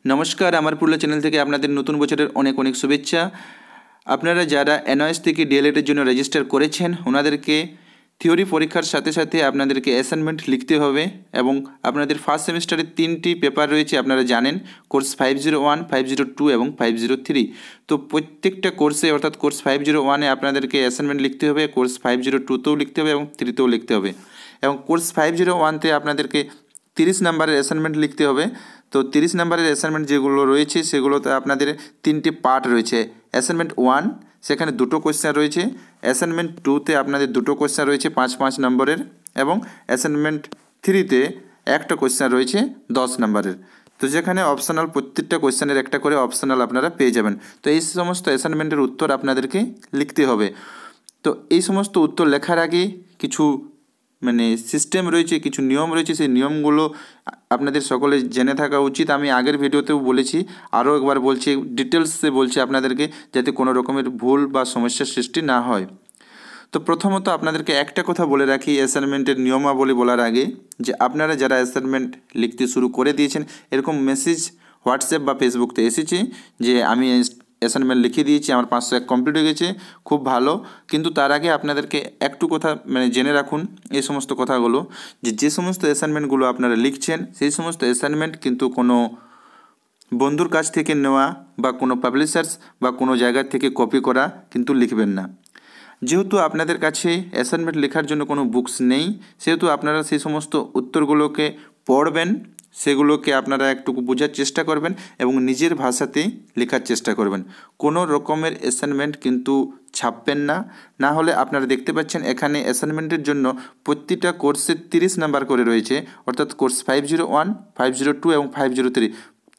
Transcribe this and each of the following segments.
नमस्कार आमार पुरला चैनल থেকে আপনাদের নতুন বছরের অনেক অনেক শুভেচ্ছা। আপনারা যারা এনওএস থেকে ডিএলএড এর জন্য রেজিস্টার করেছেন ওনাদেরকে থিওরি পরীক্ষার সাথে সাথে আপনাদেরকে অ্যাসাইনমেন্ট লিখতে হবে এবং আপনাদের ফার্স্ট সেমিস্টারে 3টি পেপার রয়েছে আপনারা জানেন, কোর্স 501, 502 এবং 503। তো প্রত্যেকটা কোর্সে অর্থাৎ কোর্স 501 এ আপনাদেরকে অ্যাসাইনমেন্ট লিখতে হবে, কোর্স 502 তেও লিখতে হবে এবং 3 তেও লিখতে হবে। এবং কোর্স 501 তে আপনাদেরকে 30 নম্বরের অ্যাসাইনমেন্ট লিখতে হবে। তো 30 নম্বরের অ্যাসাইনমেন্ট যেগুলো রয়েছে সেগুলোতে আপনাদের 3টি পার্ট রয়েছে। অ্যাসাইনমেন্ট 1 সেখানে 2টো কোয়েশ্চেন রয়েছে, অ্যাসাইনমেন্ট 2তে আপনাদের 2টো কোয়েশ্চেন রয়েছে 5 নম্বরের এবং অ্যাসাইনমেন্ট 3তে একটা কোয়েশ্চেন রয়েছে 10 নম্বরের। তো যেখানে অপশনাল প্রত্যেকটা কোয়েশ্চেনের একটা করে অপশনাল আপনারা পেয়ে যাবেন। তো এই সমস্ত অ্যাসাইনমেন্টের উত্তর আপনাদেরকে লিখতে হবে। তো এই সমস্ত উত্তর লেখার আগে কিছু সিস্টেম রয়েছে, কিছু নিয়ম রয়েছে, সেই নিয়মগুলো আপনাদের সকলে জেনে থাকা উচিত। আমি আগের ভিডিওতেও বলেছি, আরও একবার বলছি, ডিটেলসে বলছি আপনাদেরকে, যাতে কোনো রকমের ভুল বা সমস্যার সৃষ্টি না হয়। তো প্রথমত আপনাদেরকে একটা কথা বলে রাখি অ্যাসাইনমেন্টের নিয়মাবলী বলার আগে, যে আপনারা যারা অ্যাসাইনমেন্ট লিখতে শুরু করে দিয়েছেন, এরকম মেসেজ হোয়াটসঅ্যাপ বা ফেসবুকতে এসেছে যে আমি অ্যাসাইনমেন্ট লিখে দিয়েছি, আমার 501 কমপ্লিট হয়ে গেছে, খুব ভালো। কিন্তু তার আগে আপনাদেরকে একটু কথা জেনে রাখুন এই সমস্ত কথাগুলো, যে সমস্ত অ্যাসাইনমেন্টগুলো আপনারা লিখছেন সেই সমস্ত অ্যাসাইনমেন্ট কিন্তু কোনো বন্ধুর কাছ থেকে নেওয়া বা কোনো পাবলিশার্স বা কোনো জায়গা থেকে কপি করা কিন্তু লিখবেন না। যেহেতু আপনাদের কাছে অ্যাসাইনমেন্ট লেখার জন্য কোনো বুকস নেই, সেহেতু আপনারা সেই সমস্ত উত্তরগুলোকে পড়বেন, সেগুলোকে আপনারা একটু বোঝার চেষ্টা করবেন এবং নিজের ভাষাতেই লেখার চেষ্টা করবেন। কোনো রকমের অ্যাসাইনমেন্ট কিন্তু ছাপবেন না। না হলে আপনারা দেখতে পাচ্ছেন এখানে অ্যাসাইনমেন্টের জন্য প্রতিটা কোর্সে 30 নাম্বার করে রয়েছে, অর্থাৎ কোর্স 501, 502 এবং 503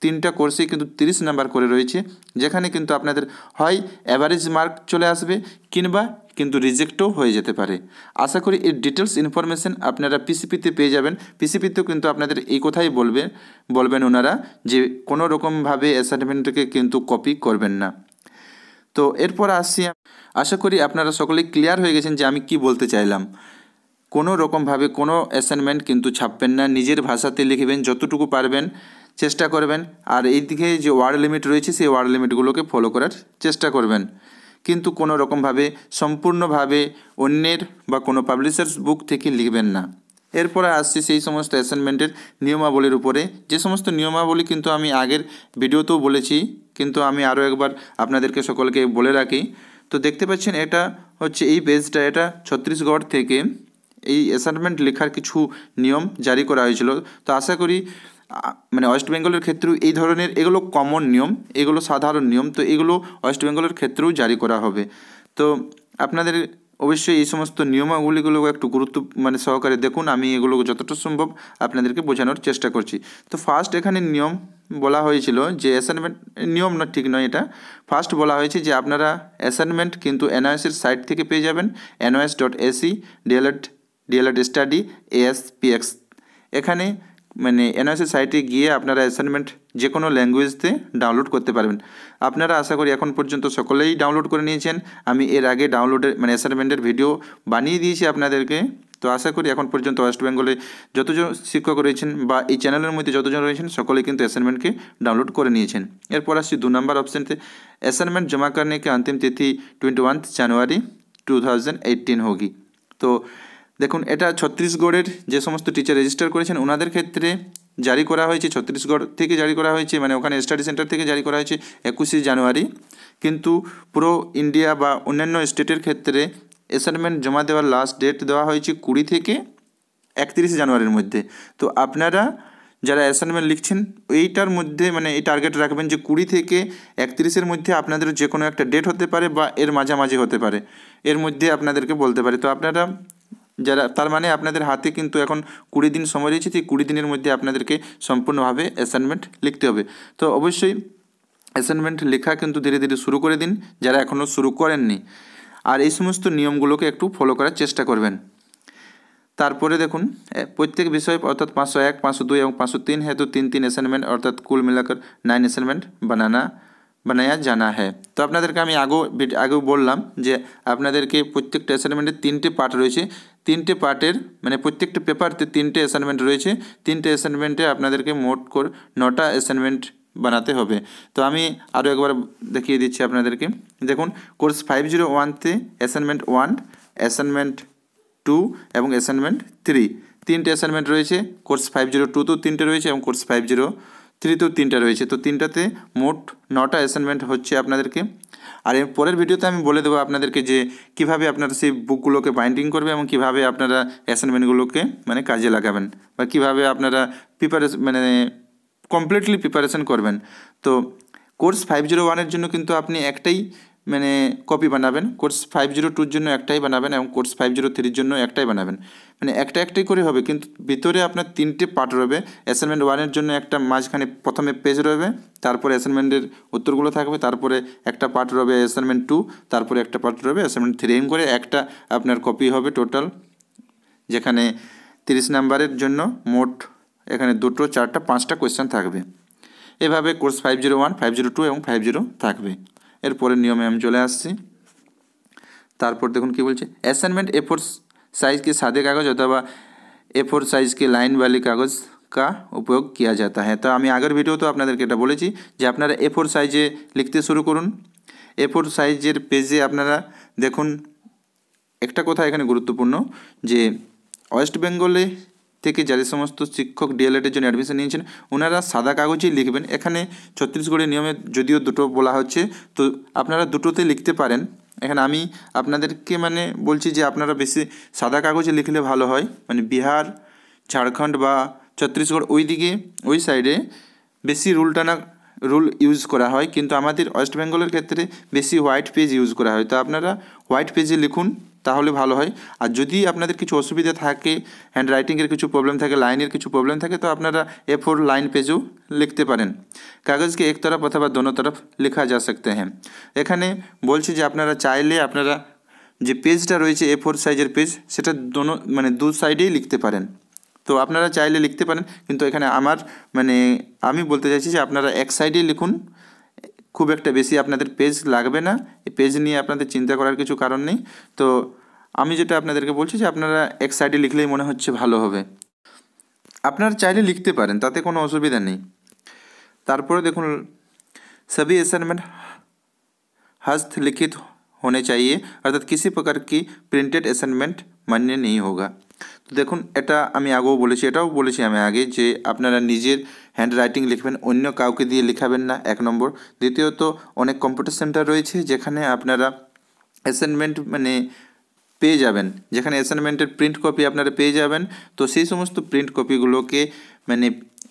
তিনটা কোর্সেই কিন্তু 30 নাম্বার করে রয়েছে, যেখানে কিন্তু আপনাদের হয় অ্যাভারেজ মার্ক চলে আসবে কিংবা কিন্তু রিজেক্টও হয়ে যেতে পারে। আশা করি এর ডিটেলস ইনফরমেশন আপনারা পিসিপিতে পেয়ে যাবেন। পিসিপিতেও কিন্তু আপনাদের এই কথাই বলবেন ওনারা, যে কোনো রকমভাবে অ্যাসাইনমেন্টকে কিন্তু কপি করবেন না। তো এরপর আসছি, আশা করি আপনারা সকলেই ক্লিয়ার হয়ে গেছেন যে আমি কি বলতে চাইলাম। কোনো রকমভাবে কোনো অ্যাসাইনমেন্ট কিন্তু ছাপবেন না, নিজের ভাষাতে লিখবেন, যতটুকু পারবেন চেষ্টা করবেন। আর এই দিকে যে ওয়ার্ড লিমিট রয়েছে সেই ওয়ার্ড লিমিটগুলোকে ফলো করার চেষ্টা করবেন, কিন্তু কোনো রকমভাবে সম্পূর্ণভাবে অন্যের বা কোনো পাবলিশার্স বুক থেকে লিখবেন না। এরপরে আসছি সেই সমস্ত অ্যাসাইনমেন্টের নিয়মাবলীর উপরে, যে সমস্ত নিয়মাবলী কিন্তু আমি আগের ভিডিওতেও বলেছি, কিন্তু আমি আরও একবার আপনাদেরকে সকলকে বলে রাখি। তো দেখতে পাচ্ছেন এটা হচ্ছে এই পেজটা, এটা ছত্তিশগড় থেকে এই অ্যাসাইনমেন্ট লেখার কিছু নিয়ম জারি করা হয়েছিল। তো আশা করি ওয়েস্ট বেঙ্গলের ক্ষেত্রেও এই ধরনের, এগুলো কমন নিয়ম, এগুলো সাধারণ নিয়ম, তো এগুলো ওয়েস্ট বেঙ্গলের ক্ষেত্রেও জারি করা হবে। তো আপনাদের অবশ্যই এই সমস্ত নিয়মাবলীগুলো একটু গুরুত্ব সহকারে দেখুন। আমি এগুলো যতটা সম্ভব আপনাদেরকে বোঝানোর চেষ্টা করছি। তো ফার্স্ট এখানে নিয়ম বলা হয়েছিল যে অ্যাসাইনমেন্ট, নিয়ম না ঠিক নয় এটা, ফার্স্ট বলা হয়েছে যে আপনারা অ্যাসাইনমেন্ট কিন্তু এনওএসের সাইট থেকে পেয়ে যাবেন, nos.ac DLED স্টাডি ASPX। এখানে এনওএসের সাইটে গিয়ে আপনারা অ্যাসাইনমেন্ট যে কোনো ল্যাঙ্গুয়েজতে ডাউনলোড করতে পারবেন। আপনারা আশা করি এখন পর্যন্ত সকলেই ডাউনলোড করে নিয়েছেন। আমি এর আগে ডাউনলোডের অ্যাসাইনমেন্টের ভিডিও বানিয়ে দিয়েছি আপনাদেরকে। তো আশা করি এখন পর্যন্ত ওয়েস্ট বেঙ্গলে যতজন শিক্ষক রয়েছেন বা এই চ্যানেলের মধ্যে যতজন রয়েছেন সকলেই কিন্তু অ্যাসাইনমেন্টকে ডাউনলোড করে নিয়েছেন। এরপর আসছি 2 নম্বর অপশানতে, অ্যাসাइनमेंट जमा करने की अंतिम तिथि 21 जनवरी 2018 होगी। তো দেখুন, এটা ছত্তিশগড়ের যে সমস্ত টিচার রেজিস্টার করেছেন ওনাদের ক্ষেত্রে জারি করা হয়েছে, ছত্তিশগড় থেকে জারি করা হয়েছে, ওখানে স্টাডি সেন্টার থেকে জারি করা হয়েছে 21 জানুয়ারি। কিন্তু পুরো ইন্ডিয়া বা অন্যান্য স্টেটের ক্ষেত্রে অ্যাসাইনমেন্ট জমা দেওয়ার লাস্ট ডেট দেওয়া হয়েছে 20 থেকে 31 জানুয়ারির মধ্যে। তো আপনারা যারা অ্যাসাইনমেন্ট লিখছেন এইটার মধ্যে এই টার্গেট রাখবেন যে 20 থেকে 31-এর মধ্যে আপনাদের যে কোনো একটা ডেট হতে পারে বা এর মাঝামাঝি হতে পারে, এর মধ্যে আপনাদেরকে বলতে পারে। তো আপনারা যারা, তার আপনাদের হাতে কিন্তু এখন 20 দিন সময় রয়েছে, সেই 20 দিনের মধ্যে আপনাদেরকে সম্পূর্ণভাবে অ্যাসাইনমেন্ট লিখতে হবে। তো অবশ্যই অ্যাসাইনমেন্ট লেখা কিন্তু ধীরে ধীরে শুরু করে দিন যারা এখনও শুরু করেননি, আর এই সমস্ত নিয়মগুলোকে একটু ফলো করার চেষ্টা করবেন। তারপরে দেখুন, প্রত্যেক বিষয় অর্থাৎ 501, 502 এবং 503 है, तो 3 असाइनमेंट अर्थात कुल मिलाकर 9 असाइनमेंट बनाया जाना है। তো আপনাদেরকে আমি আগেও বললাম যে আপনাদেরকে প্রত্যেকটা অ্যাসাইনমেন্টের 3টে পার্ট রয়েছে, 3টে পার্টের প্রত্যেকটা পেপারতে 3টে অ্যাসাইনমেন্ট রয়েছে, 3টে অ্যাসাইনমেন্টে আপনাদেরকে মোট করে 9টা অ্যাসাইনমেন্ট বানাতে হবে। তো আমি আরও একবার দেখিয়ে দিচ্ছি আপনাদেরকে। দেখুন কোর্স 501-তে অ্যাসাইনমেন্ট 1, অ্যাসাইনমেন্ট 2 এবং অ্যাসাইনমেন্ট 3 তিনটে অ্যাসাইনমেন্ট রয়েছে। কোর্স 502-তেও তিনটে রয়েছে এবং কোর্স 503-তেও তিনটা রয়েছে। তো তিনটাতে মোট 9টা অ্যাসাইনমেন্ট হচ্ছে আপনাদেরকে। আর এর পরের ভিডিওতে আমি বলে দেবো আপনাদেরকে যে কীভাবে আপনারা সেই বুকগুলোকে বাইন্ডিং করবে এবং কীভাবে আপনারা অ্যাসাইনমেন্টগুলোকে মানে কাজে লাগাবেন বা কীভাবে আপনারা কমপ্লিটলি প্রিপারেশন করবেন। তো কোর্স 501-এর জন্য কিন্তু আপনি একটাই মানে কপি বানাবেন, কোর্স 502-র জন্য একটাই বানাবেন এবং কোর্স 503-র জন্য একটাই বানাবেন। মানে একটাই করে হবে, কিন্তু ভিতরে আপনার তিনটে পার্ট রয়েছে। অ্যাসাইনমেন্ট 1-এর জন্য একটা মাঝখানে প্রথমে পেজ রয়েছে, তারপরে অ্যাসাইনমেন্টের উত্তরগুলো থাকবে, তারপরে একটা পার্ট রয়েছে অ্যাসাইনমেন্ট 2, তারপরে একটা পার্ট রয়েছে অ্যাসাইনমেন্ট 3, এম করে একটা আপনার কপি হবে টোটাল, যেখানে 30 নাম্বারের জন্য মোট এখানে 2, 4, 5টা কোয়েশ্চেন থাকবে। এভাবে কোর্স 501, 502 এবং 50 থাকবে। এরপরের নিয়মে আমি চলে আসছি। তারপর দেখুন কি বলছে, असाइनमेंट A4 साइज के सादे कागज़ अथवा A4 साइज के लाइन वाले कागज़ का उपयोग किया जाता है। तो আমি আগের ভিডিওতে আপনাদেরকে এটা বলেছি যে আপনারা A4 সাইজে লিখতে শুরু করুন। A4 সাইজের পেজে আপনারা দেখুন একটা কথা এখানে গুরুত্বপূর্ণ যে ওয়েস্ট বেঙ্গলে থেকে যারা সমস্ত শিক্ষক D.el.ed-এর জন্য অ্যাডমিশন নিয়েছেন ওনারা সাদা কাগজেই লিখবেন। এখানে ছত্তিশগড়ের নিয়মে যদিও দুটো বলা হচ্ছে, তো আপনারা দুটোতে লিখতে পারেন। এখানে আমি আপনাদেরকে মানে বলছি যে আপনারা বেশি সাদা কাগজে লিখলে ভালো হয়। মানে বিহার, ঝাড়খণ্ড বা ছত্তিশগড় ওই দিকে ওই সাইডে বেশি রুল ইউজ করা হয়, কিন্তু আমাদের ওয়েস্ট বেঙ্গলের ক্ষেত্রে বেশি হোয়াইট পেজ ইউজ করা হয়। তো আপনারা হোয়াইট পেজে লিখুন, তাহলে ভালো হয়। আর যদি আপনাদের কিছু অসুবিধা থাকে, হ্যান্ড রাইটিংয়ের কিছু প্রবলেম থাকে, লাইনের কিছু প্রবলেম থাকে, তো আপনারা A4 লাইন পেজেও লিখতে পারেন। কাগজকে এক তরফ অথবা দোনো তরফ লেখা যা सकते हैं। এখানে বলছি যে আপনারা চাইলে আপনারা যে পেজটা রয়েছে A4 সাইজের পেজ সেটা মানে দু সাইডেই লিখতে পারেন। তো আপনারা চাইলে লিখতে পারেন, কিন্তু এখানে আমি বলতে চাইছি যে আপনারা এক সাইডেই লিখুন, খুব একটা বেশি আপনাদের পেজ লাগবে না। এই পেজ নিয়ে আপনাদের চিন্তা করার কিছু কারণ নেই। তো আমি যেটা আপনাদেরকে বলছি যে আপনারা এক সাইডে লিখলেই মনে হচ্ছে ভালো হবে। আপনারা চাইলে লিখতে পারেন, তাতে কোনো অসুবিধা নেই। তারপরে দেখুন सभी असाइनमेंट हस्तलिखित होने चाहिए, अर्थात किसी प्रकार की प्रिंटेड असाइनमेंट मान्य नहीं होगा। তো দেখুন এটা আমি আগেও বলেছি, এটাও বলেছি আমি আগে যে আপনারা নিজের হ্যান্ড রাইটিং লিখবেন, অন্য কাউকে দিয়ে লেখাবেন না, 1 নম্বর। দ্বিতীয়ত অনেক কম্পিউটার সেন্টার রয়েছে যেখানে আপনারা অ্যাসাইনমেন্ট পেয়ে যাবেন, যেখানে অ্যাসাইনমেন্টের প্রিন্ট কপি আপনারা পেয়ে যাবেন। তো সেই সমস্ত প্রিন্ট কপিগুলোকে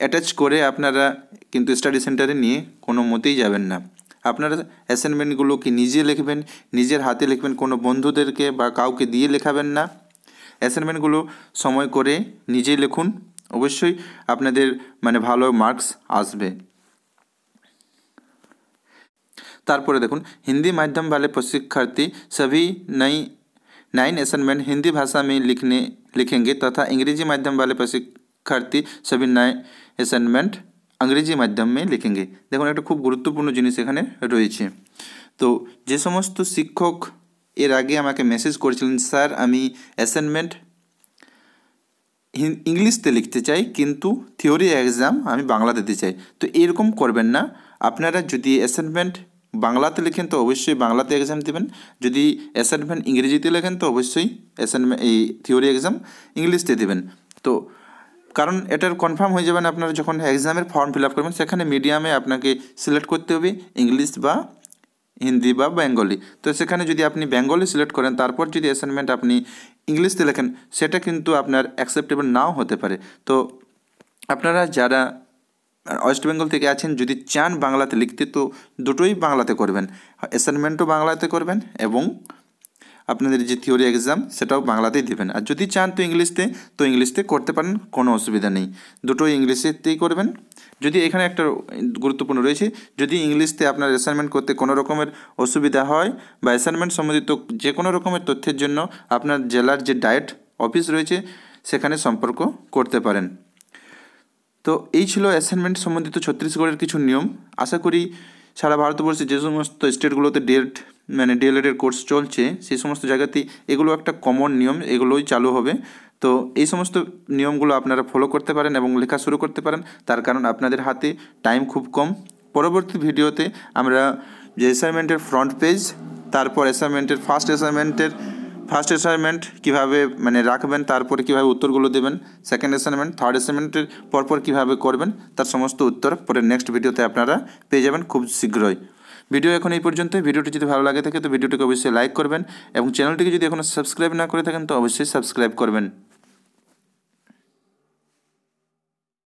অ্যাটাচ করে আপনারা কিন্তু স্টাডি সেন্টারে নিয়ে কোনো মতেই যাবেন না। আপনারা অ্যাসাইনমেন্টগুলোকে নিজে লিখবেন, নিজের হাতে লিখবেন, কোনো বন্ধুদেরকে বা কাউকে দিয়ে লেখাবেন না। অ্যাসাইনমেন্টগুলো সময় করে নিজেই লিখুন, অবশ্যই আপনাদের ভালো মার্কস আসবে। তারপরে দেখুন हिंदी माध्यम वाले प्रशिक्षार्थी सभी 9 असाइनमेंट हिंदी भाषा में लिखेंगे तथा अंग्रेजी माध्यम वाले प्रशिक्षार्थी सभी 9 असाइनमेंट अंग्रेजी माध्यम में लिखेंगे। দেখুন একটা খুব গুরুত্বপূর্ণ জিনিস এখানে রয়েছে। তো যে সমস্ত শিক্ষক এর আগে আমাকে মেসেজ করেছিলেন স্যার আমি অ্যাসাইনমেন্ট ইংলিশতে লিখতে চাই কিন্তু থিওরি এক্সাম আমি বাংলা দিতে চাই, তো এরকম করবেন না। আপনারা যদি অ্যাসাইনমেন্ট বাংলাতে লেখেন তো অবশ্যই বাংলাতে এক্সাম দেবেন, যদি অ্যাসাইনমেন্ট ইংরেজিতে লেখেন তো অবশ্যই থিওরি এক্সাম ইংলিশতে দেবেন। তো কারণ এটার কনফার্ম হয়ে যাবেন আপনারা যখন এক্সামের ফর্ম ফিল আপ করবেন, সেখানে মিডিয়ামে আপনাকে সিলেক্ট করতে হবে ইংলিশ বা হিন্দি বা বেঙ্গলি। তো সেখানে যদি আপনি বেঙ্গলি সিলেক্ট করেন তারপর যদি অ্যাসাইনমেন্ট আপনি ইংলিশতে লেখেন সেটা কিন্তু আপনার অ্যাকসেপ্টেবল নাও হতে পারে। তো আপনারা যারা ওয়েস্ট বেঙ্গল থেকে আছেন যদি চান বাংলাতে লিখতে তো দুটোই বাংলাতে করবেন, অ্যাসাইনমেন্টও বাংলাতে করবেন এবং আপনাদের যে থিওরি এক্সাম সেটাও বাংলাতেই দেবেন। আর যদি চান তো ইংলিশতে করতে পারেন, কোনো অসুবিধা নেই, দুটোই ইংলিশেতেই করবেন। যদি এখানে একটা গুরুত্বপূর্ণ রয়েছে, যদি ইংলিশতে আপনার অ্যাসাইনমেন্ট করতে কোনো রকমের অসুবিধা হয় বা অ্যাসাইনমেন্ট সম্বন্ধিত যে কোনো রকমের তথ্যের জন্য আপনার জেলার যে ডায়েট অফিস রয়েছে সেখানে সম্পর্ক করতে পারেন। তো এই ছিল অ্যাসাইনমেন্ট সম্বন্ধিত ছত্তিশগড়ের কিছু নিয়ম। আশা করি সারা ভারতবর্ষে যে সমস্ত স্টেটগুলোতে D.el.ed-এর কোর্স চলছে সেই সমস্ত জায়গাতেই এগুলো একটা কমন নিয়ম, এগুলোই চালু হবে। তো এই সমস্ত নিয়মগুলো আপনারা ফলো করতে পারেন এবং লেখা শুরু করতে পারেন, তার কারণ আপনাদের হাতে টাইম খুব কম, পরবর্তী ভিডিওতে আমরা যে অ্যাসাইনমেন্টের ফ্রন্ট পেজ, তারপর অ্যাসাইনমেন্টের ফার্স্ট অ্যাসাইনমেন্ট কীভাবে মানে রাখবেন, তারপরে কীভাবে উত্তরগুলো দেবেন, সেকেন্ড অ্যাসাইনমেন্ট, থার্ড অ্যাসাইনমেন্টের পরপর কীভাবে করবেন তার সমস্ত উত্তর পরে নেক্সট ভিডিওতে আপনারা পেয়ে যাবেন খুব শীঘ্রই। ভিডিও এখন এই পর্যন্ত। ভিডিওটি যদি ভালো লাগে থাকে তো ভিডিওটিকে অবশ্যই লাইক করবেন এবং চ্যানেলটিকে যদি এখনও সাবস্ক্রাইব না করে থাকেন তো অবশ্যই সাবস্ক্রাইব করবেন।